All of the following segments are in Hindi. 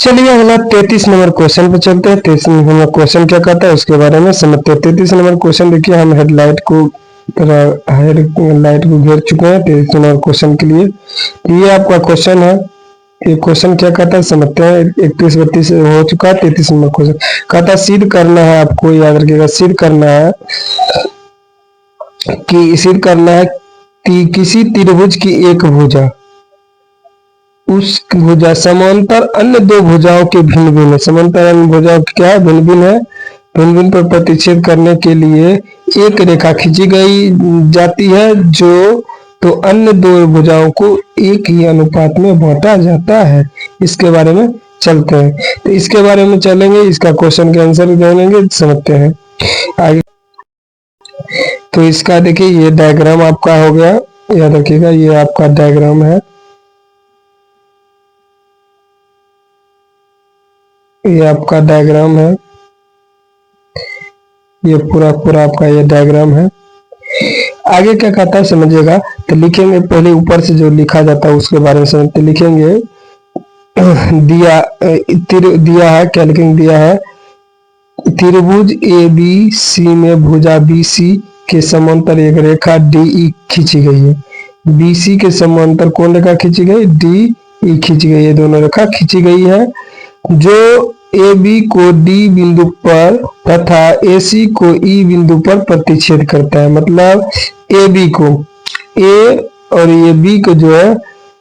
चलिए अगला 33 नंबर क्वेश्चन पे चलते हैं। 33 नंबर क्वेश्चन क्या कहता है उसके बारे में समझते हैं। 33 नंबर क्वेश्चन देखिए, हम हेडलाइट को हेडलाइट को घेर चुके हैं 33 नंबर क्वेश्चन के लिए। ये आपका क्वेश्चन है। ये क्वेश्चन क्या कहता है समझते हैं। 31-32 हो चुका है। 33 नंबर क्वेश्चन कहता है सिद्ध करना है, आपको याद रखिएगा, सिद्ध करना है कि किसी त्रिभुज की एक भुजा उस भुजा समांतर अन्य दो भुजाओं के भिन्न भिन्न है। समांतर अन्य भुजाओं की क्या है, भिन्न भिन्न है। भिन्न भिन्न पर प्रतिच्छेद करने के लिए एक रेखा खींची गई जाती है, जो तो अन्य दो भुजाओं को एक ही अनुपात में बांटा जाता है। इसके बारे में चलते हैं। तो इसके बारे में चलेंगे, इसका क्वेश्चन के आंसर जानेंगे, समझते हैं आगे। तो इसका देखिए ये डायग्राम आपका हो गया, याद रखिएगा ये आपका डायग्राम है। ये आपका डायग्राम है, ये पूरा आपका ये डायग्राम है। आगे क्या कहता है समझिएगा। तो लिखेंगे पहले ऊपर से जो लिखा जाता है उसके बारे में समझते। लिखेंगे दिया दिया है, क्या लिखेंगे, दिया है त्रिभुज ए बी सी में भुजा बी सी के समांतर एक रेखा डी ई खींची गई है। बी सी के समांतर कौन रेखा खींची गई, डी ई खींची गई है। दोनों रेखा खींची गई है, जो ए बी को डी बिंदु पर तथा ए सी को ई बिंदु पर प्रतिच्छेद करता है। मतलब ए बी को, ए और ये बी को जो है,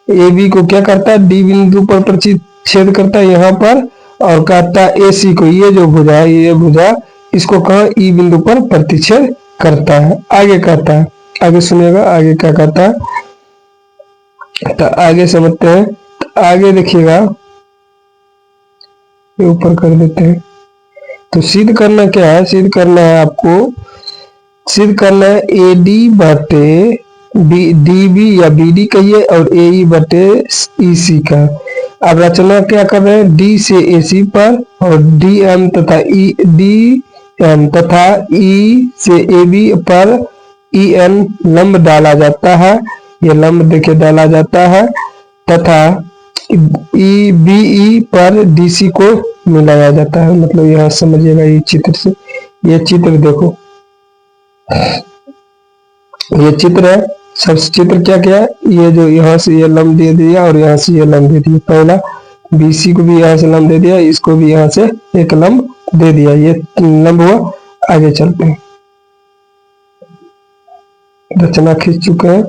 ए बी को क्या करता है, डी बिंदु पर प्रतिच्छेद करता है यहाँ पर, और कहता है ए सी को, ये जो भुजा है, ये भुजा इसको कहाँ, ई बिंदु पर प्रतिच्छेद करता है। आगे कहता है, आगे सुनिएगा आगे क्या कहता है। तो आगे समझते हैं। आगे देखिएगा, ये ऊपर कर देते हैं। तो सिद्ध करना क्या है, सिद्ध करना है आपको, सिद्ध करना है ए डी बटे डी बी या बी डी कहिए और ए ई बटे ई सी का। अब रचना क्या कर रहे हैं, डी से ए सी पर और डी एम तथा ई डी एम तथा ई से ए बी पर ई एन लंब डाला जाता है। ये लंब देखे डाला जाता है, तथा ई बी ई पर डी सी को मिलाया जाता है। मतलब यहाँ समझिएगा, ये चित्र से, ये चित्र देखो, ये चित्र है। सब चित्र क्या क्या है, ये जो यहाँ से ये लंब दे दिया और यहाँ से ये लंब दे दिया। पहला बीसी को भी यहाँ से लंब दे दिया, इसको भी यहाँ से एक लंब दे दिया, ये लंब हुआ। आगे चलते हैं, रचना खींच चुके हैं।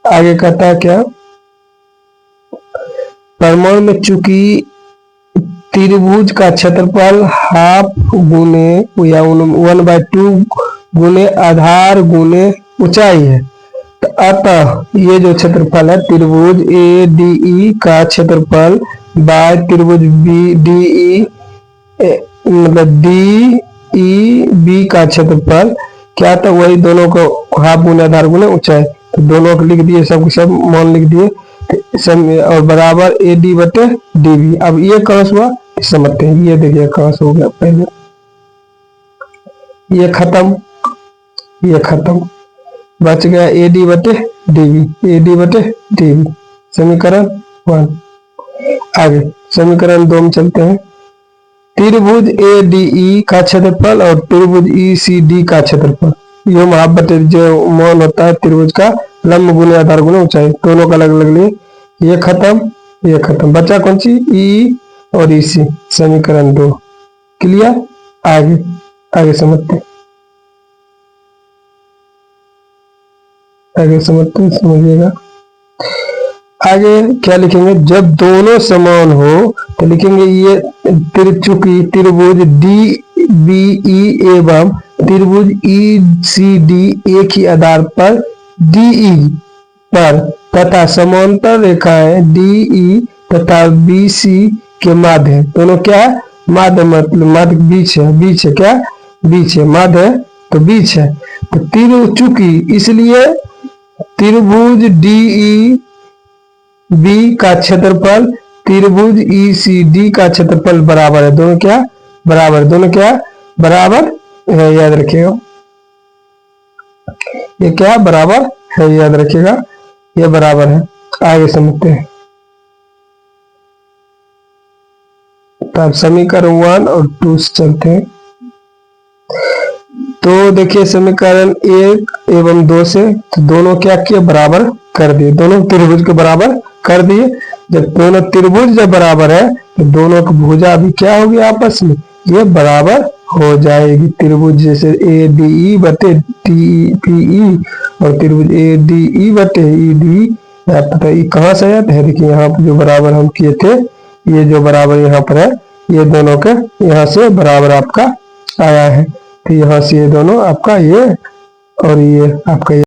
आगे कहता है क्या, परिमाण में चूंकि त्रिभुज का क्षेत्रफल हाफ गुने या 1/2 गुने आधार गुने ऊंचाई है, तो अतः ये जो क्षेत्रफल है त्रिभुज ए डी ई का क्षेत्रफल बाय त्रिभुज बी डी ई मतलब डी ई बी का क्षेत्रफल क्या था, वही दोनों को हाफ गुने आधार गुने ऊंचाई। तो दोनों को लिख दिए, सब सब मान लिख दिए सब, और बराबर ए डी बटे डी बी। अब ये कहाँ से हुआ समझते हैं। ये देखिए कहाँ से हो गया, पहले ये खत्म, ये खत्म, बच गया ए डी बटे डी बी, ए डी बटे डी बी, समीकरण 1। आगे समीकरण 2 में चलते हैं। त्रिभुज ए डी ई का क्षेत्रफल और त्रिभुज ई सी डी का क्षेत्रफल, ये हाफ बटे जो मान होता है त्रिभुज का लंब गुने आधार गुने ऊंचाई, दोनों का अलग अलग लिए। ये खत्म, ये खत्म, बचा कौन सी, ई और ई सी, समीकरण 2 क्लियर। आगे आगे समझते हैं, आगे समझते हैं, समझिएगा। आगे क्या लिखेंगे, जब दोनों समान हो तो लिखेंगे ये चूंकि त्रिभुज डी बी ई एवं त्रिभुज ई सी डी एक ही आधार पर डी ई पर तथा समांतर रेखाएं डी ई तथा बी सी के माध्य है। दोनों क्या है, माध्य, मतलब माध्य बीच है, बीच है, क्या बीच है, माध्य है तो बीच है। तो चूंकि इसलिए त्रिभुज डी ई बी का क्षेत्रफल त्रिभुज ई सी डी का क्षेत्रफल बराबर है। दोनों क्या बराबर, दोनों क्या बराबर है, याद रखिएगा। ये क्या बराबर है, याद रखिएगा, ये बराबर है। आगे समझते हैं। तो अब समीकरण 1 और 2 से चलते हैं। तो देखिए समीकरण 1 एवं 2 से तो दोनों क्या किए, बराबर कर दिए, दोनों त्रिभुज के बराबर कर दिए। जब दोनों त्रिभुज जब बराबर है तो दोनों की भुजा भी क्या होगी, आपस में ये बराबर हो जाएगी। त्रिभुज जैसे ए डी ई बटे टी पी ई और त्रिभुज ए डी ई बटे ई डी, पता ये कहाँ से आया है, देखिए यहाँ पर जो बराबर हम किए थे, ये जो बराबर यहाँ पर है, ये दोनों के यहाँ से बराबर आपका आया है। तो यहाँ से ये दोनों आपका ये और ये आपका